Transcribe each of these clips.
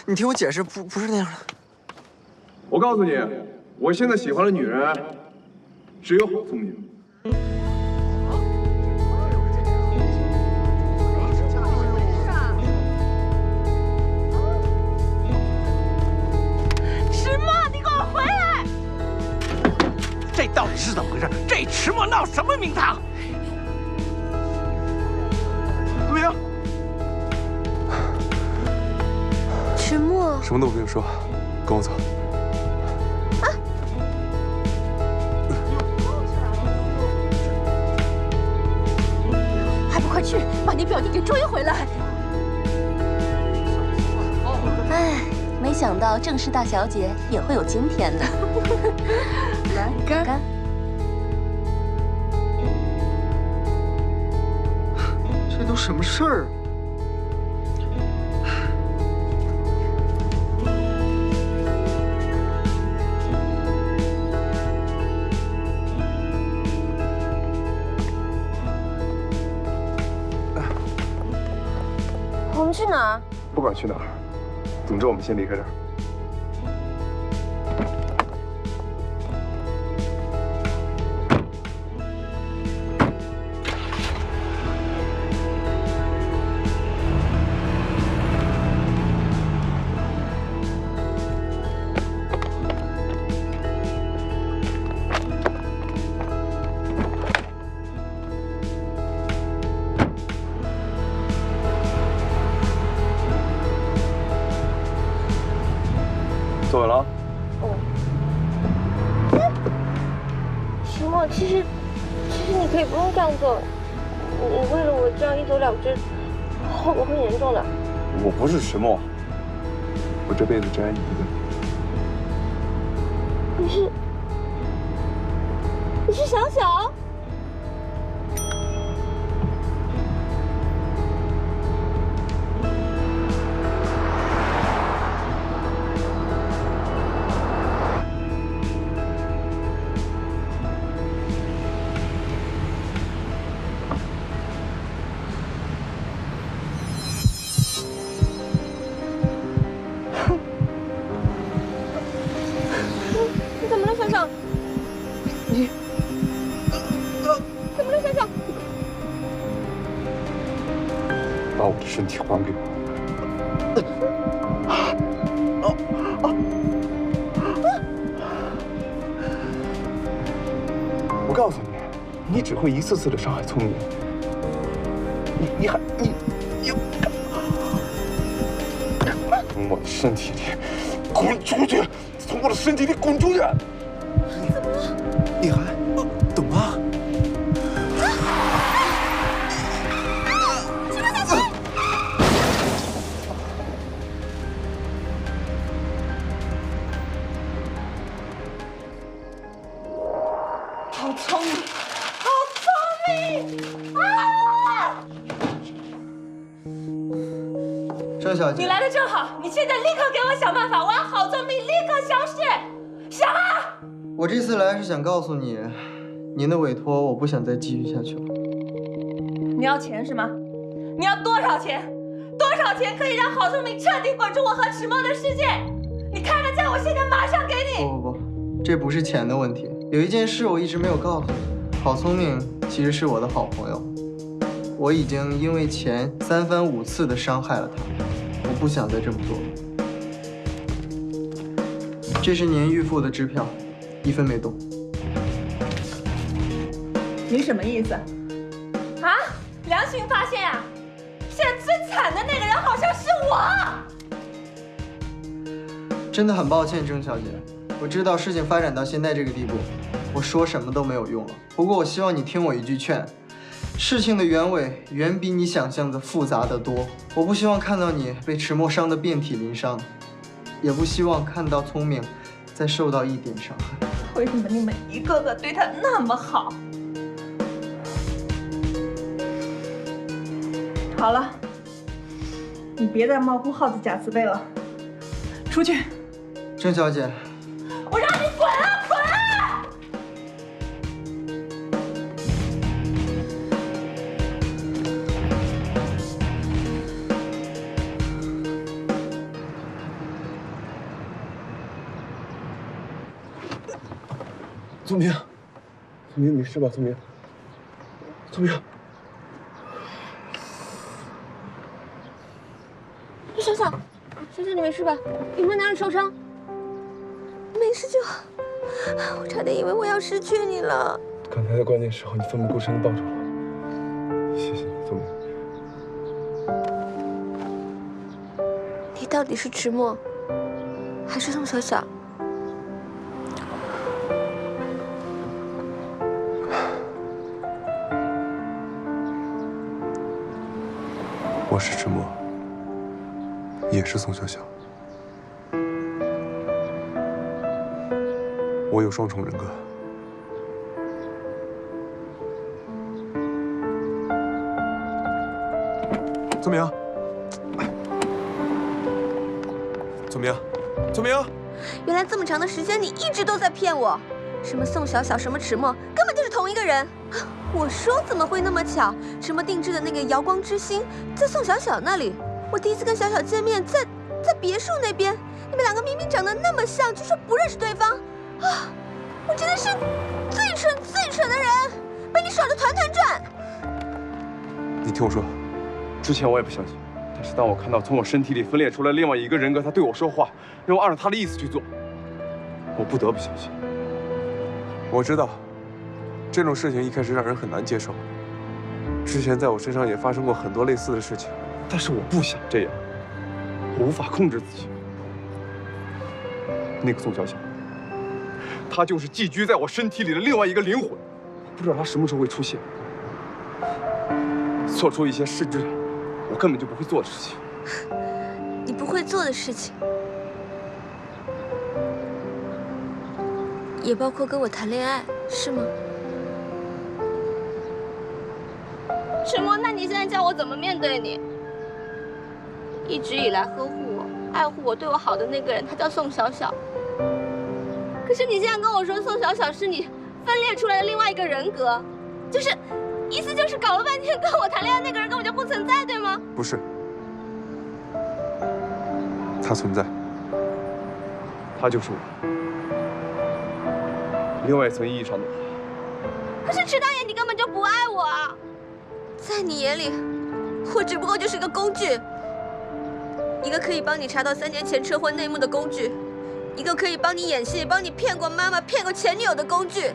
你听我解释，不是那样的。我告诉你，我现在喜欢的女人只有郝聪明。石墨，你给我回来！这到底是怎么回事？这迟墨闹什么名堂？怎么样？迟墨，什么都不用说，跟我走。还不快去把你表弟给追回来！哎，没想到郑氏大小姐也会有今天的。来，干！这都什么事儿？我们去哪儿？不管去哪儿，总之我们先离开这儿。坐稳了啊。石墨，其实你可以不用这样做，你为了我这样一走了之，后果会严重的。我不是石墨，我这辈子只爱你一个。你是小小？你怎么了，小小？你怎么了，小小？把我的身体还给我。我告诉你，你只会一次次的伤害聪明。你从我的身体里滚出去！从我的身体里滚出去！怎么了？你还懂吗？好聪明，好聪明啊！郑小姐，你来的正好，你现在立刻给我想办法，我要郝宗明立刻消失！想啊！我这次来是想告诉你，您的委托我不想再继续下去了。你要钱是吗？你要多少钱？多少钱可以让郝宗明彻底滚出我和迟墨的世界？你开个价，我现在马上给你。不，这不是钱的问题。有一件事我一直没有告诉你，郝聪明其实是我的好朋友，我已经因为钱3番5次的伤害了他，我不想再这么做了。这是您预付的支票，1分没动。你什么意思？啊？良心发现啊！现在最惨的那个人好像是我。真的很抱歉，郑小姐，我知道事情发展到现在这个地步，我说什么都没有用了。不过我希望你听我一句劝，事情的原委远比你想象的复杂得多。我不希望看到你被迟墨伤得遍体鳞伤，也不希望看到聪明再受到一点伤害。为什么你们一个个对他那么好？好了，你别再猫哭耗子假慈悲了，出去！郑小姐，我让你滚啊滚啊！聪明，聪明，没事吧？聪明，聪明。小小，你没事吧？有没有哪里受伤？没事就好。我差点以为我要失去你了。刚才在关键时候，你奋不顾身的抱住我，谢谢你，聪明。你到底是迟墨，还是宋小小？我是迟墨，也是宋小小。我有双重人格。聪明，聪明，聪明。原来这么长的时间，你一直都在骗我。什么宋小小，什么迟墨，根本就是同一个人。我说怎么会那么巧？迟墨定制的那个瑶光之星，在宋小小那里。我第一次跟小小见面，在别墅那边。你们两个明明长得那么像，就说不认识对方。啊！我真的是最蠢的人，被你耍得团团转。你听我说，之前我也不相信，但是当我看到从我身体里分裂出来另外一个人格，他对我说话，让我按照他的意思去做，我不得不相信。我知道，这种事情一开始让人很难接受。之前在我身上也发生过很多类似的事情，但是我不想这样，我无法控制自己。那个宋小小，他就是寄居在我身体里的另外一个灵魂，不知道他什么时候会出现，做出一些实质上我根本就不会做的事情。你不会做的事情，也包括跟我谈恋爱，是吗？迟墨，那你现在叫我怎么面对你？一直以来呵护我、爱护我、对我好的那个人，他叫宋小小。可是你现在跟我说宋小小是你分裂出来的另外一个人格，意思就是搞了半天跟我谈恋爱那个人根本就不存在，对吗？不是，他存在，他就是我。另外一层意义上的我。可是迟大爷，你根本就不爱我啊！在你眼里，我只不过就是个工具，一个可以帮你查到3年前车祸内幕的工具，一个可以帮你演戏、帮你骗过妈妈、骗过前女友的工具。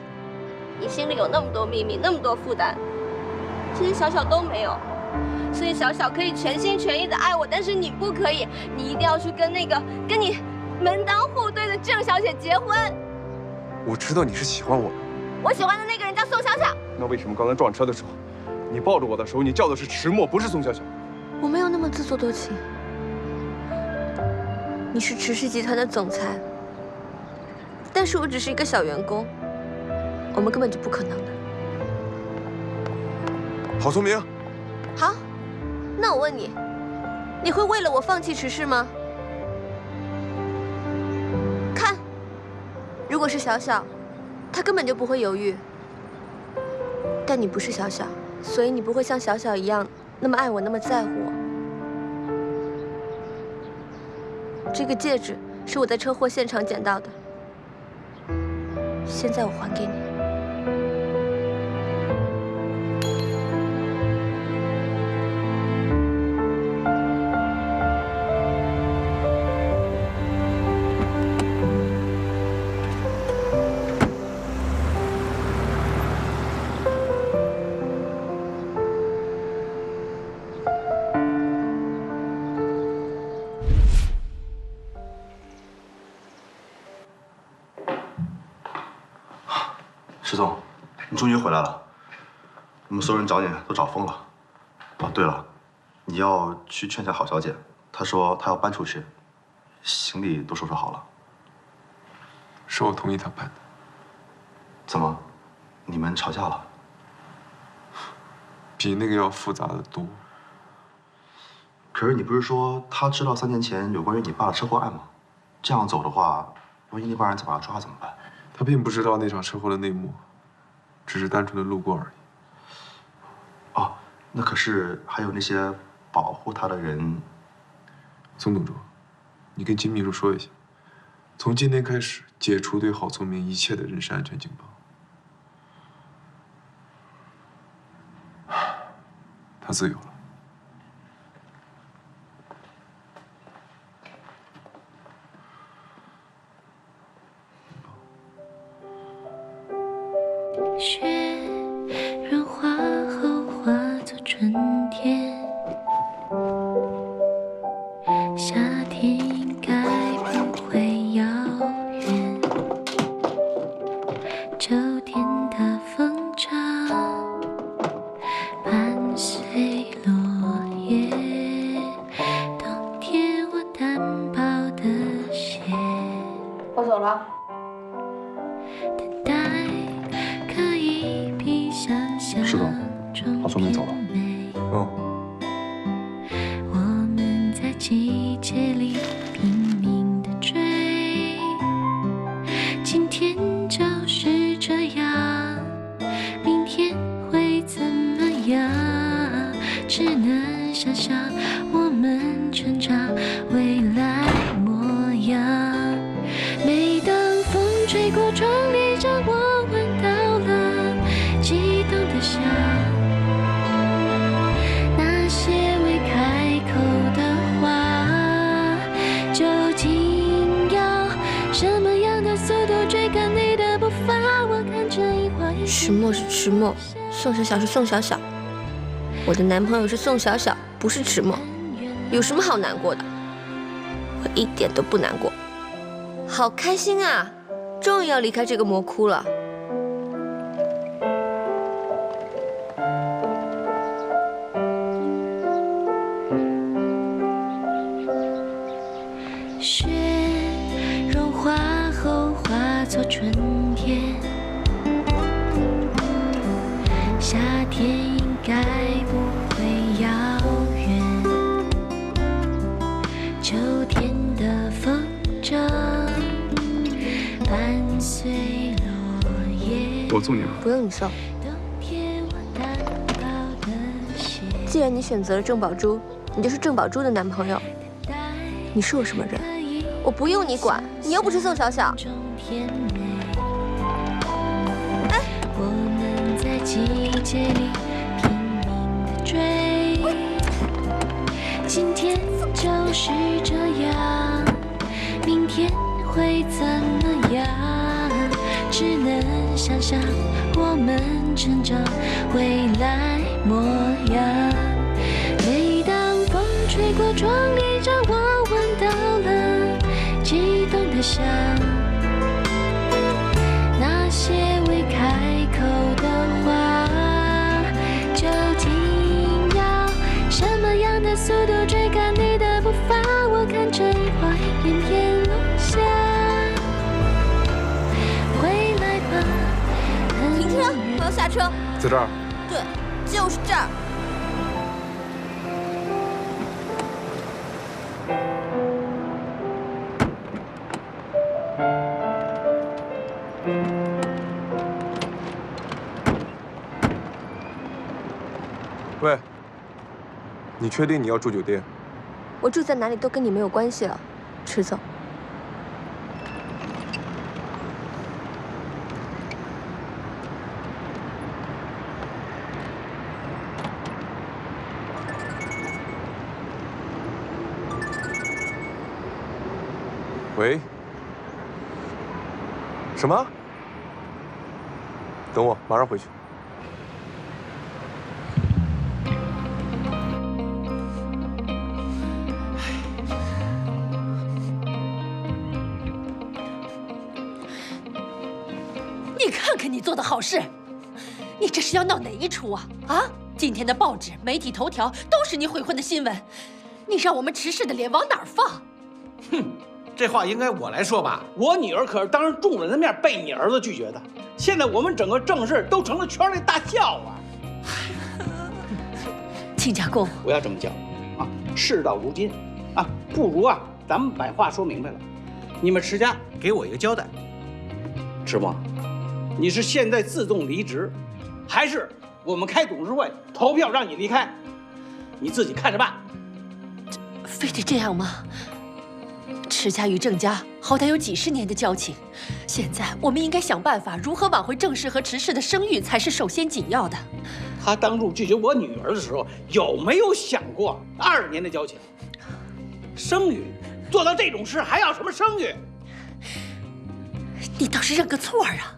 你心里有那么多秘密，那么多负担，这些小小都没有，所以小小可以全心全意的爱我，但是你不可以，你一定要去跟那个跟你门当户对的郑小姐结婚。我知道你是喜欢我的，我喜欢的那个人叫宋小小。那为什么刚才撞车的时候，你抱着我的时候，你叫的是迟墨，不是宋小小？我没有那么自作多情。你是迟氏集团的总裁，但是我只是一个小员工，我们根本就不可能的。郝聪明，好，那我问你，你会为了我放弃迟氏吗？看，如果是小小，他根本就不会犹豫。但你不是小小，所以你不会像小小一样那么爱我，那么在乎我。这个戒指是我在车祸现场捡到的，现在我还给你。石总，你终于回来了。我们所有人找你都找疯了。哦，对了，你要去劝下郝小姐，她说她要搬出去，行李都收拾好了。是我同意他搬的。怎么，你们吵架了？比那个要复杂的多。可是你不是说他知道3年前有关于你爸的车祸案吗？这样走的话，万一那帮人再把他抓怎么办？他并不知道那场车祸的内幕，只是单纯的路过而已。哦，那可是还有那些保护他的人。宋董卓，你跟金秘书说一下，从今天开始解除对郝聪明一切的人身安全警报。他自由了。雪融化后化作春天，夏天应该不会遥远，秋天的风潮伴随落叶，冬天我单薄的鞋。我走了。等待可以比想象是的，中郝聪明走了。美。嗯，我们在季节里拼命地追，今天就是这样，明天会怎么样？只能想象我们成长未来模样。每当风吹过窗帘上，我闻到了悸动的香。那些未开口的话，究竟要什么样的速度追赶你的步伐？我看着一花一迟暮是迟暮，宋小小是宋小小，我的男朋友是宋小小，不是迟暮，有什么好难过的？我一点都不难过，好开心啊！终于要离开这个魔窟了。雪融化后化作春天，夏天应该不会遥远，秋天的风筝伴随落叶。我送你吧。不用你送，冬天我单薄的鞋。既然你选择了郑宝珠，你就是郑宝珠的男朋友。你是我什么人？我不用你管，你又不是宋小小。哎，我们在季节里拼命地追，今天就是这样，明天会怎么样？只能想象我们成长未来模样。每当风吹过窗帘上，我闻到了悸动的香。那些未开口的话，究竟要什么样的速度追赶你的步伐？我看着一花一片片落下，回来吧。停车，我要下车。在这儿。对，就是这儿。喂，你确定你要住酒店？我住在哪里都跟你没有关系了，迟总。喂？什么？等我，马上回去。你看看你做的好事，你这是要闹哪一出啊？啊！今天的报纸、媒体头条都是你悔婚的新闻，你让我们迟氏的脸往哪儿放？哼，这话应该我来说吧。我女儿可是当着众人的面被你儿子拒绝的，现在我们整个正事都成了圈内大笑话。亲家公，不要这么叫啊！事到如今啊，不如啊，咱们把话说明白了。你们迟家给我一个交代，迟梦，你是现在自动离职，还是我们开董事会投票让你离开？你自己看着办。非得这样吗？迟家与郑家好歹有几十年的交情，现在我们应该想办法如何挽回郑氏和迟氏的声誉才是首先紧要的。他当初拒绝我女儿的时候，有没有想过20年的交情？生育做到这种事还要什么生育？你倒是认个错啊！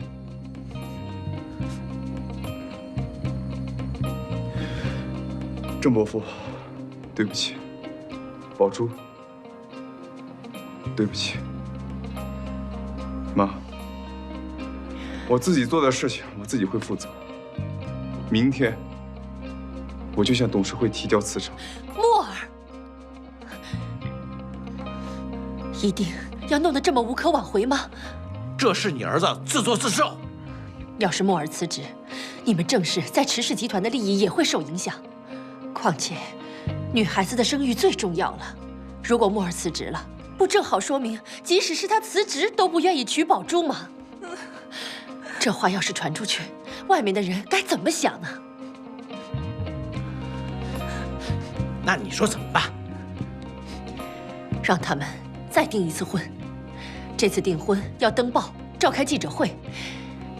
郑伯父，对不起，宝珠，对不起，妈，我自己做的事情我自己会负责。明天我就向董事会提交辞呈。墨儿，一定要弄得这么无可挽回吗？这是你儿子自作自受。要是墨儿辞职，你们郑氏在池氏集团的利益也会受影响。况且，女孩子的生育最重要了。如果墨儿辞职了，不正好说明，即使是她辞职都不愿意娶宝珠吗？这话要是传出去，外面的人该怎么想呢？那你说怎么办？让他们再订一次婚，这次订婚要登报，召开记者会，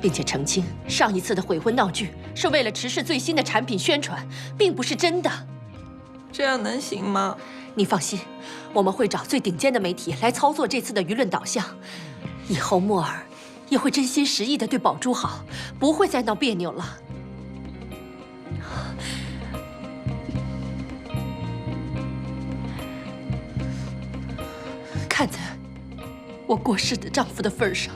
并且澄清上一次的悔婚闹剧是为了池氏最新的产品宣传，并不是真的。这样能行吗？你放心，我们会找最顶尖的媒体来操作这次的舆论导向。以后墨儿也会真心实意地对宝珠好，不会再闹别扭了。看在我过世的丈夫的份上，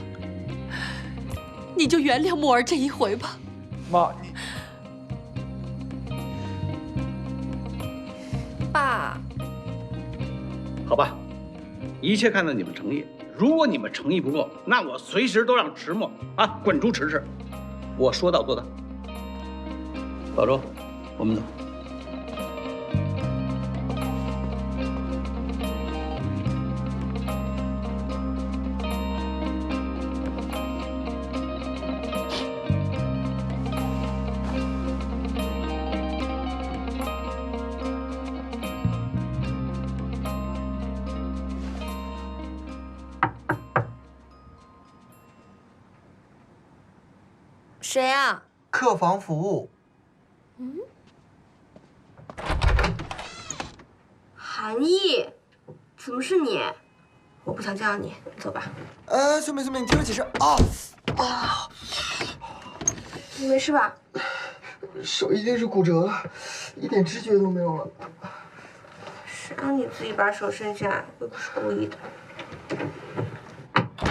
你就原谅墨儿这一回吧。妈，你爸，好吧，一切看在你们诚意。如果你们诚意不够，那我随时都让池墨滚出池氏。我说到做到。宝珠，我们走。谁啊？客房服务。韩毅，怎么是你？我不想见到你，你走吧。小美，你听我解释啊！你没事吧？手一定是骨折了，一点知觉都没有了。谁让你自己把手伸下来，又不是故意的。